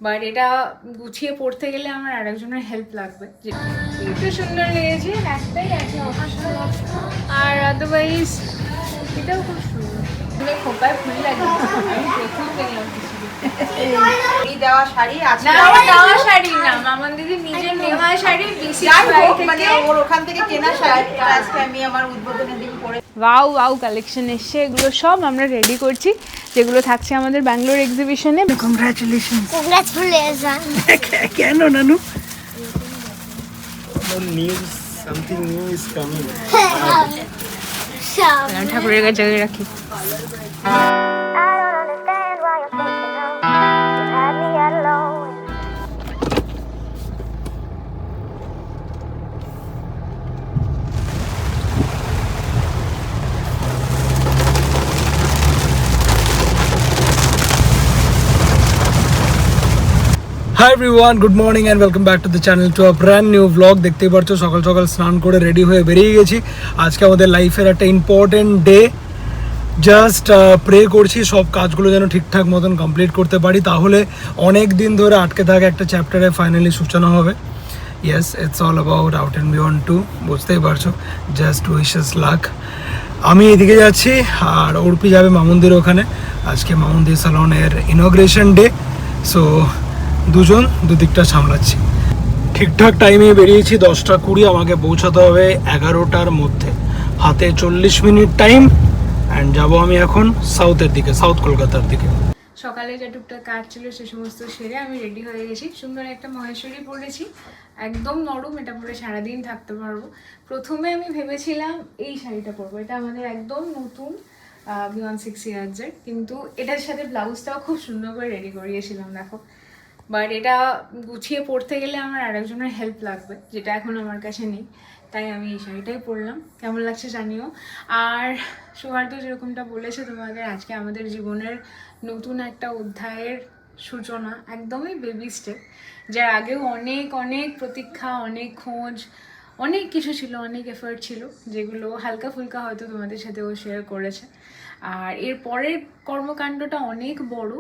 But এটা গুছিয়ে পড়তে গেলে আমার আরেকজনের হেল্প লাগবে। একটু সুন্দর লেগেছে, একটাই আছে আর আদারওয়াইজ এটাও খুব সুন্দর। খোপায় ফুল লাগে, আমি প্রথম দেখলাম কিছু দেওয়া শাড়ি আছে না, দেওয়া শাড়ি না, মামন দিদি নিজের নেওয়া শাড়ি মানে ওর ওখান থেকে কেনা শাড়ি। আজকে আমি আমার উদ্বোধনের দিন পরে ওয়াও ওয়াও কালেকশন এসছে, এগুলো সব আমরা রেডি করছি, যেগুলো থাকছে আমাদের ব্যাঙ্গালোর এক্সিবিশনে। কংগ্রাচুলেশনস। কেন নানু? Something new is coming. ঠাকুরের কাছে রাখি। Hi everyone, good morning and welcome back to the channel to a brand new blog. দেখতেই পাচ্ছ সকাল সকাল স্নান করে রেডি হয়ে বেরিয়ে গেছি। আজকে আমাদের লাইফের একটা ইম্পর্টেন্ট ডে। জাস্ট প্রে করছি সব কাজগুলো যেন ঠিকঠাক মতন কমপ্লিট করতে পারি, তাহলে অনেক দিন ধরে আটকে থাকা একটা চ্যাপ্টারে ফাইনালি সূচনা হবে। Yes, it's all about out and beyond two, বুঝতেই পারছো। Just wishes luck. আমি এদিকে যাচ্ছি আর অর্পি যাবে মামুন্দির ওখানে। আজকে মামুন্দির সালনের ইনগ্রেশন ডে, সো দুজন দুদিকটা সামলাচ্ছি। ঠিকঠাক টাইমে বেরিয়েছি, 10:20 আমাকে পৌঁছাতে হবে 11টার মধ্যে। হাতে 40 মিনিট টাইম অ্যান্ড যাবো আমি এখন সাউথের দিকে, সাউথ কলকাতার দিকে। সকালে যে টুকটাক কাজ ছিল সে সমস্ত সেরে আমি রেডি হয়ে গেছি। সুন্দর একটা মহেশ্বরী পরেছি, একদম নরম, এটা পরে সারাদিন থাকতে পারবো। প্রথমে আমি ভেবেছিলাম এই শাড়িটা পরবো, এটা আমাদের একদম নতুন বিয়ন্ড 6 ইয়ার্সের, কিন্তু এটার সাথে ব্লাউজটাও খুব সুন্দর করে রেডি করিয়েছিলাম, দেখো। বাট এটা গুছিয়ে পড়তে গেলে আমার আরেকজনের হেল্প লাগবে, যেটা এখন আমার কাছে নেই, তাই আমি এই শাড়িটাই পরলাম। কেমন লাগছে জানিও। আর সৌহার্দ যেরকমটা বলেছে তোমাদের, আজকে আমাদের জীবনের নতুন একটা অধ্যায়ের সূচনা, একদমই বেবি স্টেপ। যার আগেও অনেক অনেক প্রতীক্ষা, অনেক খোঁজ, অনেক কিছু ছিল, অনেক এফার্ট ছিল, যেগুলো হালকা ফুলকা হয়তো তোমাদের সাথেও শেয়ার করেছে। আর এর পরের কর্মকাণ্ডটা অনেক বড়,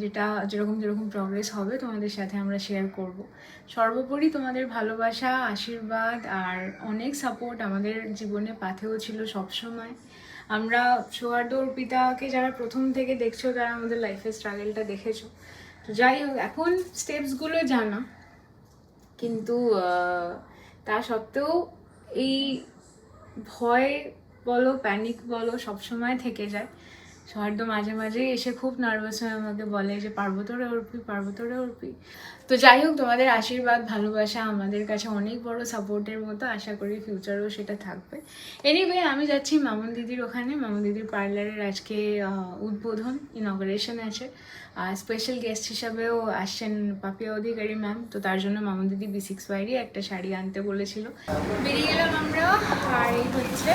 যেটা যেরকম যেরকম প্রগ্রেস হবে তোমাদের সাথে আমরা শেয়ার করব। সর্বোপরি তোমাদের ভালোবাসা, আশীর্বাদ আর অনেক সাপোর্ট আমাদের জীবনে পাথেও ছিল সবসময়। আমরা সৌহার্দ অর্পিতাকে যারা প্রথম থেকে দেখছো, যারা আমাদের লাইফের স্ট্রাগলটা দেখেছো, তো যাই হোক, এখন স্টেপসগুলো জানা, কিন্তু তা সত্ত্বেও এই ভয় বলো, প্যানিক বলো, সবসময় থেকে যায়। সৌহার্দ মাঝে মাঝে এসে খুব নার্ভাস হয়ে আমাকে বলে যে পারবো তোরে অর্পি, পারবো তোরে অর্পি। তো যাই হোক, তোমাদের আশীর্বাদ, ভালোবাসা আমাদের কাছে অনেক বড় সাপোর্টের মতো, আশা করি ফিউচারেও সেটা থাকবে। এনিওয়ে, আমি যাচ্ছি মামুন দিদির ওখানে। মামুন দিদির পার্লারের আজকে উদ্বোধন, ইনগ্রেশন আছে। স্পেশাল গেস্ট হিসাবেও আসছেন পাপিয়া অধিকারী ম্যাম, তো তার জন্য মামুন দিদি B6Y একটা শাড়ি আনতে বলেছিল। বেরিয়ে গেলাম আমরা। আর এই হচ্ছে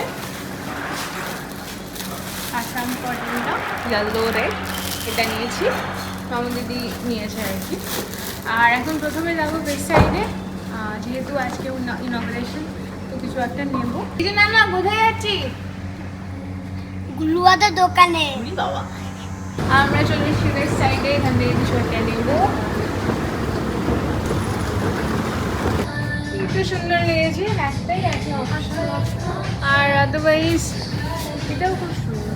আসাম কটনটা, ইয়ালো রেড, এটা নিয়েছি, মামুন দিদি নিয়েছে আর কি। আর এখন প্রথমে যাবো বেস্ট সাইডে, যেহেতু আজকে ইনগ্রেশন, তো কিছু একটা নেবো। এই যে না কোথায় যাচ্ছি? গুলুয়াদের দোকানে। বাবা, আমরা চলে এসেছি বেস্ট সাইডে, এখান থেকে কিছু একটা নেবো। একটু সুন্দর লেগেছে, একটাই আছে আর আদারওয়াইজ এটাও খুব সুন্দর,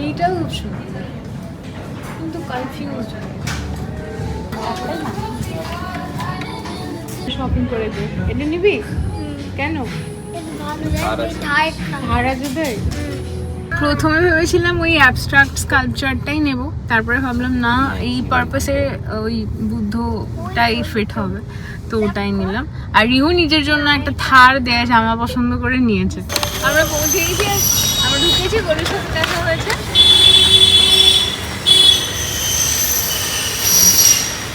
এইটাও খুব সুন্দর, কিন্তু কনফিউজ শপিং করে দে। এটা নিবি কেন? প্রথমে ভেবেছিলাম ওই অ্যাবস্ট্রাক্ট স্কাল্পচারটাই নেব, তারপরে ভাবলাম না, এই পারপাসে ওই বুদ্ধটাই ফিট হবে, তো ওটাই নিলাম। আর রিহু নিজের জন্য একটা থার দেয়া জামা পছন্দ করে নিয়েছে। আমরা পৌঁছে গেছি, আমরা ঢুকেছি, গলির সাথে দেখা হয়েছে।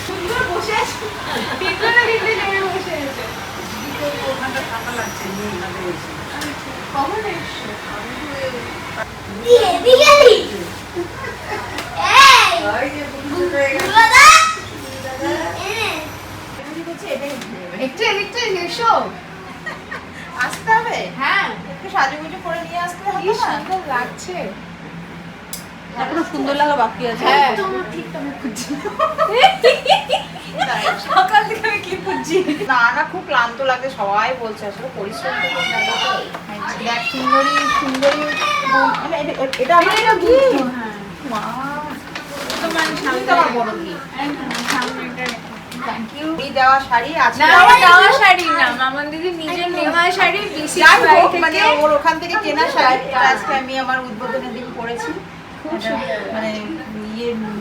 সুন্দর বসে আছে, বসে আছে। কখন এসছো? একটু এসো, আসতে হবে। হ্যাঁ একটু সাজুগুজু করে নিয়ে আসতে হবে। কি সুন্দর লাগছে। এখনো সুন্দর লাগা বাকি আছে। হ্যাঁ। সকাল থেকে আমি কি করছি না না, খুব ক্লান্ত লাগে, সবাই বলছে আসলে পরিশ্রম তো খুব লাগে তো। দেখ সুন্দরী সুন্দরী মানে এটা আমার এটা কি মা তোমার তুমি তো আমার বড় কি সামনেটা থ্যাংক ইউ। এই দেওয়া শাড়ি আজকে না আমার দেওয়া শাড়ি না, মামন দিদি নিজের নেওয়া শাড়ি বিসি যাই বাই হোক, মানে থেকে। ওর ওখান থেকে কেনা শাড়ি আজকে আমি আমার উদ্বোধনের দিন পরেছি। মানে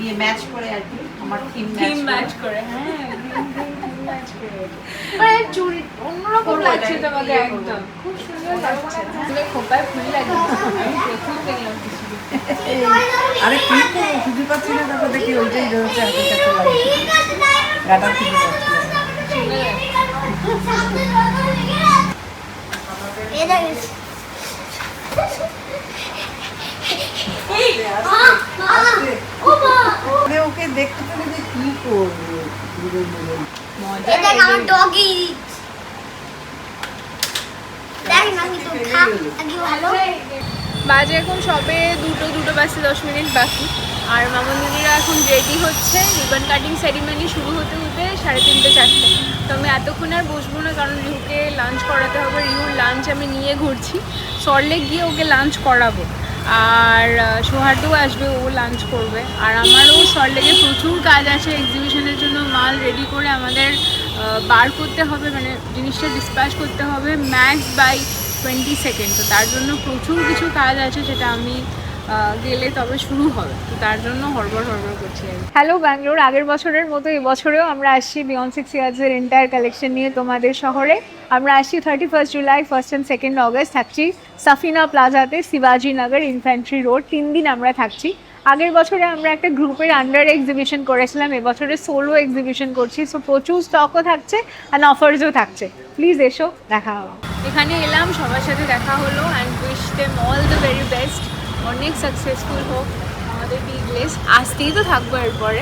ইয়ে ম্যাচ করে আর কি, আমার থিম থিম ম্যাচ করে, হ্যাঁ থিম ম্যাচ করে। মানে চুড়ি অন্যরকম করবো লাগছে এটা, তোমাকে, ইয়ে করবো। একদম খুব সুন্দর লাগছে। তুমি খোপায় ফুল লাগিয়েছো, আমি প্রথম দেখলাম কিছু। আরে কি করবো, খুঁজে পাচ্ছি না, তারপর দেখি ওইটাই রয়েছে হাতের কাছে লাগছে গাটা খুঁজে পাচ্ছি না। ওরে ওকে দেখতে পেলে যে কি করবো, এটা আমার ডগি দেখ না আমি তো খা আগে ভালো বাজে এখন সবে দুটো বাজতে 10 মিনিট বাকি। আর মামন দিদিরা এখন রেডি হচ্ছে, রিবন কাটিং সেরিমনি শুরু হতে হতে 3:30 4টে। তো আমি এতক্ষণ আর বসবো না, কারণ রিহুকে লাঞ্চ করাতে হবে। রিহুর লাঞ্চ আমি নিয়ে ঘুরছি, সল্টলেক গিয়ে ওকে লাঞ্চ করাবো। আর সোহাটুও আসবে, ও লাঞ্চ করবে। আর আমারও সল্টলেকে প্রচুর কাজ আছে, এক্সিবিশনের জন্য মাল রেডি করে আমাদের বার করতে হবে, মানে জিনিসটা ডিসপ্যাচ করতে হবে ম্যাক্স বাই 22 তো তার জন্য প্রচুর কিছু কাজ আছে, যেটা আমি গেলে তবে শুরু হবে। তো তার জন্য হড়বড় করছি। হ্যালো ব্যাঙ্গালোর, আগের বছরের মতো এবছরেও আমরা আসছি বিয়ন্ড 6 ইয়ার্সের এন্টায়ার কালেকশন নিয়ে তোমাদের শহরে। আমরা আসছি 31 জুলাই, 1 and 2 অগস্ট থাকছি সাফিনা প্লাজাতে, শিবাজি নগর, ইনফ্যান্ট্রি রোড। 3 দিন আমরা থাকছি। আগের বছরে আমরা একটা গ্রুপের আন্ডার এক্সিবিশন করেছিলাম, এবছরে সোলো এক্সিবিশন করছি। সো প্রচুর স্টকও থাকছে আর অফার্সও থাকছে। প্লিজ এসো, দেখা হবে। এখানে এলাম, সবার সাথে দেখা হলো and wish them all the very best. অনেক সাকসেসফুল হোক আমাদের বিজনেস। আসতেই তো থাকবো এরপরে।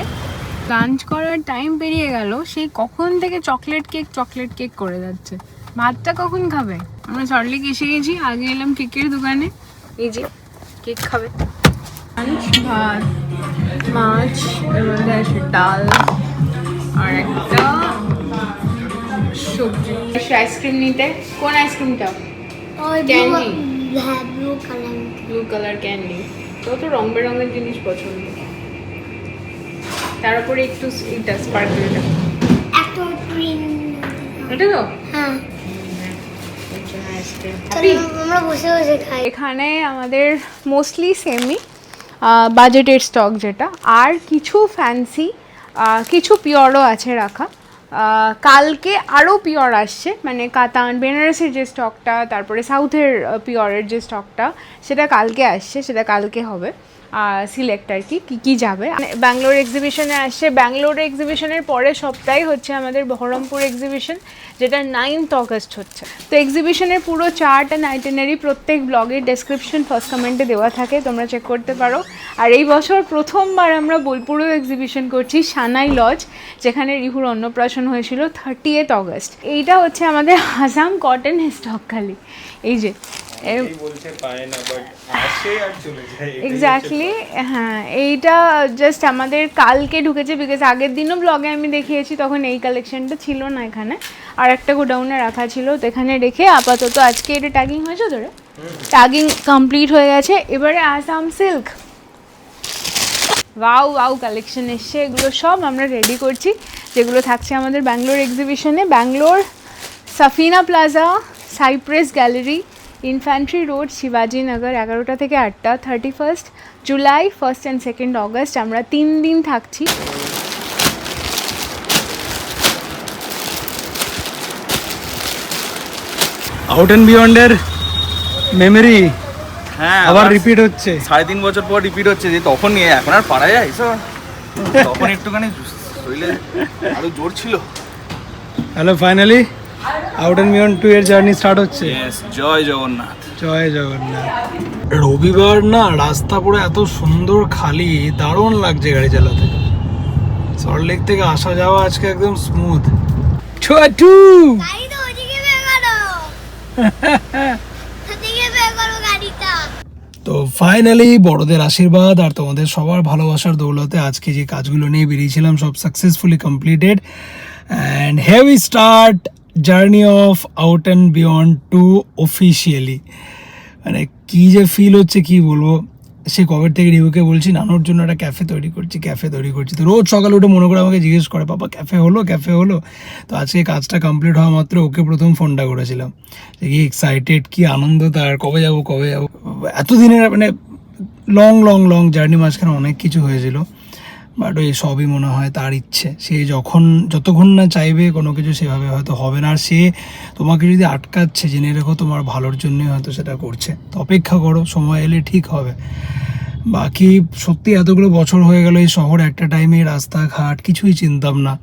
লাঞ্চ করার টাইম পেরিয়ে গেল, সেই কখন থেকে চকলেট কেক করে যাচ্ছে। ভাতটা কখন খাবে? আমরা সল্টলেক এসে গেছি, আগে এলাম কেকের দোকানে। এই যে কেক খাবে। লাঞ্চ, ভাত, মাছ, এর মধ্যে আছে ডাল আর একটা সবজি। আইসক্রিম নিতে, কোন আইসক্রিমটা? ওই ক্যান্ডি, হ্যাঁ blue colour blue colour candy. তো রং বেরঙের জিনিস পছন্দ, তার উপরে একটু এটা স্পার্কলটা, একটা গ্রিন এটা তো হ্যাঁ আইসক্রিম। চলো আমরা বসে বসে খাই এখানে আমাদের মোস্টলি সেমি বাজেটের স্টক, যেটা আর কিছু ফ্যান্সি, কিছু পিওরও আছে রাখা। কালকে আরও পিওর আসছে, মানে কাতান বেনারসের যে স্টকটা, তারপরে সাউথের পিওরের যে স্টকটা, সেটা কালকে আসছে, সেটা কালকে হবে সিলেক্ট আর কি কী যাবে। ব্যাঙ্গালোর এক্সিবিশনে আসছে। ব্যাঙ্গালোর এক্সিবিশনের পরের সপ্তাহে হচ্ছে আমাদের বহরমপুর এক্সিবিশন, যেটা 9th অগস্ট হচ্ছে। তো এক্সিবিশনের পুরো চার্ট অ্যান্ড আইটেনারি প্রত্যেক ব্লগের ডেসক্রিপশন ফার্স্ট কমেন্টে দেওয়া থাকে, তোমরা চেক করতে পারো। আর এই বছর প্রথমবার আমরা বোলপুরেও এক্সিবিশন করছি, সানাই লজ, যেখানে রিহুর অন্নপ্রাশন হয়েছিল 30th অগস্ট। এইটা হচ্ছে আমাদের আসাম কটন স্টক খালি। এই যে বলছে পায় না, বাট আসে আর চলে যায়। এক্স্যাক্টলি, হ্যাঁ এইটা জাস্ট আমাদের কালকে ঢুকেছে, বিকজ আগের দিনও ব্লগে আমি দেখিয়েছি, তখন এই কালেকশনটা ছিল না এখানে, আর একটা গোডাউনে রাখা ছিল। তো এখানে রেখে আপাতত আজকে এটা ট্যাগিং হয়েছে, ধরে ট্যাগিং কমপ্লিট হয়ে গেছে। এবারে আসাম সিল্ক, ওয়াও কালেকশন এসছে। এগুলো সব আমরা রেডি করছি, যেগুলো থাকছে আমাদের ব্যাঙ্গালোর এক্সিবিশনে। Bangalore Safina Plaza, Cypress Gallery, Infantry Road, শিবাজি নগর, 11টা থেকে 8টা। 31 জুলাই, 1 and 2 অগস্ট আমরা 3 দিন থাকছি। আউট অ্যান্ড বিয়ন্ডের মেমরি হ্যাঁ, আবার রিপিট হচ্ছে। 3.5 বছর পর রিপিট হচ্ছে, যে তখন নিয়ে এখন আর পারা যায় এসব। তখন একটুখানি শরীরে আরো জোর ছিল। Hello, finally out and beyond 2 এর জার্নি স্টার্ট হচ্ছে। ইয়েস, জয় জগন্নাথ। জয় জগন্নাথ। রবিবার না, রাস্তা পুরো এত সুন্দর খালি, দারুণ লাগছে গাড়ি চালাতে। সল্টলেক থেকে আসা যাওয়া আজকে একদম স্মুথ। ছোটু গাড়ি তো ওদিকে বের করো ওদিকে বের করো গাড়িটা তো ফাইনালি বড়দের আশীর্বাদ আর তোমাদের সবার ভালোবাসার দৌলতে আজকে যে কাজগুলো নিয়ে বেরিয়েছিলাম সব successfully completed and have we start journey of out and beyond two officially. মানে কী যে ফিল হচ্ছে কি বলবো, সে কবে থেকে রিভিউকে বলছি নানুর জন্য একটা ক্যাফে তৈরি করছি। তো রোজ সকালে উঠে মনে করে আমাকে জিজ্ঞেস করে পাপা ক্যাফে হলো। তো আজকে কাজটা কমপ্লিট হওয়া মাত্র ওকে প্রথম ফোনটা করেছিলাম, কি এক্সাইটেড, কি আনন্দ তার, কবে যাবো। এতদিনের মানে লং জার্নি, মাঝখানে অনেক কিছু হয়েছিল, বাট ওই সবই মনে হয় তার ইচ্ছে। সে যতক্ষণ না চাইবে কোনো কিছু সেভাবে হয়তো হবে না। আর সে তোমাকে যদি আটকাচ্ছে জেনে রেখো তোমার ভালোর জন্যই হয়তো সেটা করছে। তো অপেক্ষা করো, সময় এলে ঠিক হবে। বাকি সত্যি এতগুলো বছর হয়ে গেল এই শহর, একটা টাইমে রাস্তাঘাট কিছুই চিনতাম না।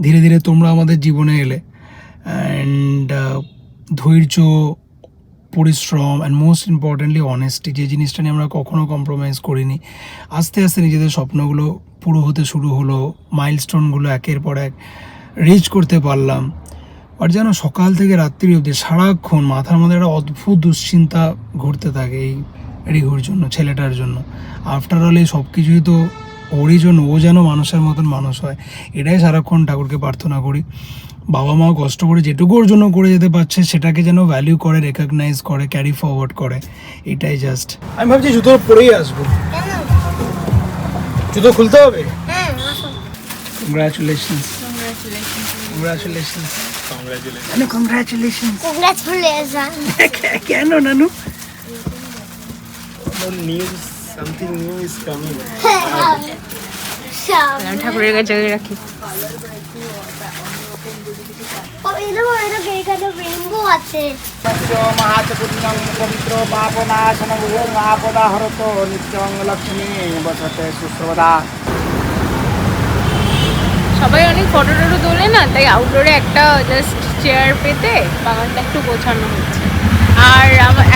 ধীরে ধীরে তোমরা আমাদের জীবনে এলে অ্যান্ড ধৈর্য, পরিশ্রম অ্যান্ড মোস্ট ইম্পর্টেন্টলি অনেস্টি, যে জিনিসটা নিয়ে আমরা কখনো কম্প্রোমাইজ করিনি। আস্তে আস্তে নিজেদের স্বপ্নগুলো পুরো হতে শুরু হলো, মাইলস্টোনগুলো একের পর এক রিচ করতে পারলাম। আর যেন সকাল থেকে রাত্রি অবধি সারাক্ষণ মাথার মধ্যে একটা অদ্ভুত দুশ্চিন্তা ঘুরতে থাকে এই রিহুর জন্য, ছেলেটার জন্য। আফটার অল এই সব কিছুই তো ওরই জন্য, ও যেন মানুষের মতন মানুষ হয়, এটাই সারাক্ষণ ঠাকুরকে প্রার্থনা করি। বাবা মা কষ্ট করে যেটুকু ওর জন্য করে যেতে পারছে সেটাকে যেন ভ্যালিউ করে, রেকগনাইজ করে, ক্যারি ফরওয়ার্ড করে, এটাই জাস্ট। আমি ভাবছি জুতো পরেই আসবো, জুতো খুলতে হবে। কংগ্রাচুলেশনস। কেন নানু? ঠাকুরের কাছে রাখি। রেইনবো আছে। পবিত্র পাপনাশন মহাপদা হরত নিত্যং লক্ষ্মী বসতে সুশ্রবদা। সবাই অনেক ফটো তোলে না, তাই আউটডোরে একটা জাস্ট চেয়ার পেতে বাগানটা একটু গোছানো হচ্ছে। আর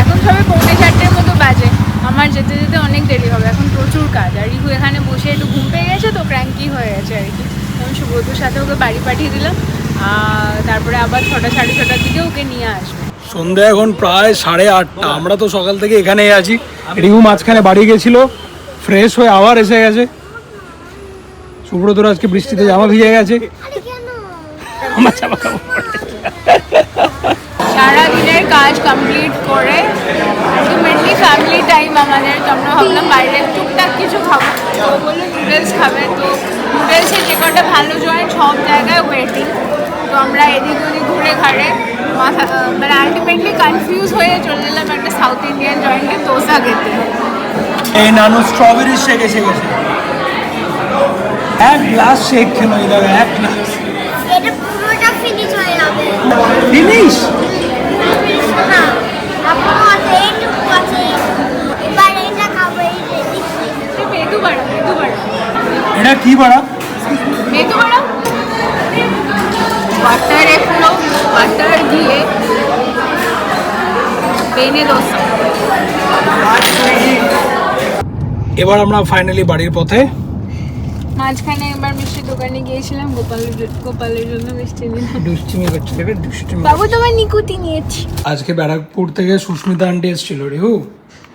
এখন সবাই 4:45 মতো বাজে, আমার যেতে যেতে অনেক দেরি হবে, এখন প্রচুর কাজ। আর রিহু এখানে বসে একটু ঘুম পেয়ে গেছে, তো ক্র্যাঙ্কি হয়ে গেছে আর কি। আমি সুব্রতর সাথে ওকে বাড়ি পাঠিয়ে দিলাম, তারপরে আবার 6টা 6:30 দিকে ওকে নিয়ে আসবে। সন্ধ্যা এখন প্রায় 8:30, আমরা তো সকাল থেকে এখানেই আছি। রিহু মাঝখানে বাড়ি গেছিল, ফ্রেশ হয়ে আবার এসে গেছে। সুব্রতর আজকে বৃষ্টিতে জামা ভিজে গেছে, আমার জামা কাপড় সারাদিনের কাজ কমপ্লিট করে আলটিমেটলি ফ্যামিলি টাইম আমাদের। তো আমরা ভাবলাম বাইরে টুকটাক কিছু খাবো, তো বললো নুডলস খাবে। তো নুডলসের যে কটা ভালো জয়েন্ট সব জায়গায় ওয়েটিং। তো আমরা এদিক ওদিক ঘুরে ঘাড়ে মানে আলটিমেটলি কনফিউজ হয়ে চলে এলাম একটা সাউথ ইন্ডিয়ান জয়েন্টে দোসা খেতে। এই নানু স্ট্রবেরি শেক এসে গেছে, এক গ্লাস শেক খেলো, এই দাদা এক গ্লাস। এটা পুরোটা ফিনিশ হয়ে যাবে। ফিনিশ? না, এখনো আছে, এইটুকু আছে। এবার এটা খাবো, এই রেডি। মেদু বড়া। এটা কি বড়া? মেদু বড়া, বাটারে পুরো বাটার দিয়ে বেনে দোসা। এবার আমরা ফাইনালি বাড়ির পথে। মাঝখানে একবার মিষ্টির দোকানে গিয়েছিলাম, গোপালের জন্য মিষ্টি নিলাম। দুষ্টুমি করছে, দেখবে দুষ্টুমি। বাবু তোমার নিকুতি নিয়েছি। আজকে ব্যারাকপুর থেকে সুস্মিতা আন্টি এসেছিল, রিহু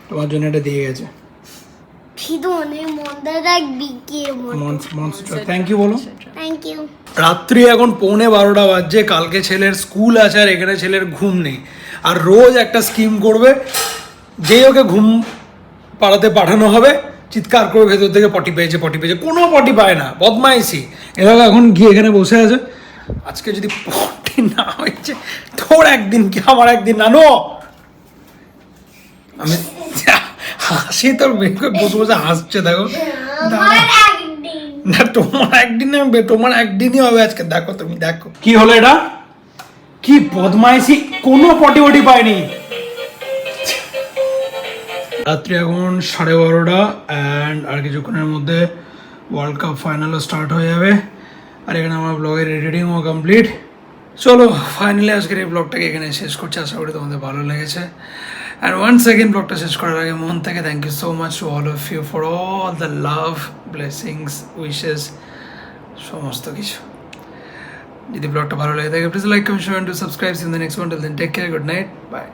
তোমার জন্য এটা দিয়ে গেছে। ভিদনে মন্দারা বিকে মনস্টার, থ্যাংক ইউ বলো। Thank you. রাত্রি এখন 11:15 বাজছে, কালকে ছেলের স্কুল আছে আর এখানে ছেলের ঘুম নেই। আর রোজ একটা স্কিম করবে, যেই ওকে ঘুম পাড়াতে পাঠানো হবে চিৎকার করে ভেতর থেকে পটি পেয়েছে, কোনো পটি পায় না, বদমাইশি। এরকম এখন গিয়ে এখানে বসে আছে। আজকে যদি পটি না হয়েছে তোর একদিন কি আমার একদিন, নানো আমি হাসি, তোর বসে বসে হাসছে দেখো। না তোমার একদিন, তোমার একদিনই হবে আজকে, দেখো তুমি দেখো কি হলো। এটা কি বদমাইশি, কোনো পটি ওটি পায়নি। রাত্রি এখন 12:30 অ্যান্ড আর কিছুক্ষণের মধ্যে ওয়ার্ল্ড কাপ ফাইনালও স্টার্ট হয়ে যাবে। আর এখানে আমার ব্লগের এডিটিংও কমপ্লিট। চলো ফাইনালি আজকের এই ব্লগটাকে এখানে শেষ করছি, আশা করি তোমাদের ভালো লেগেছে। অ্যান্ড ওয়ান্স সেকেন্ড ব্লগটা শেষ করার আগে মন থেকে thank you so much to all of you for all the love, blessings, wishes, সমস্ত কিছু। যদি ব্লগটা ভালো লেগে থাকে please like, comment, share, subscribe. In the next one, till then take care, good night, by.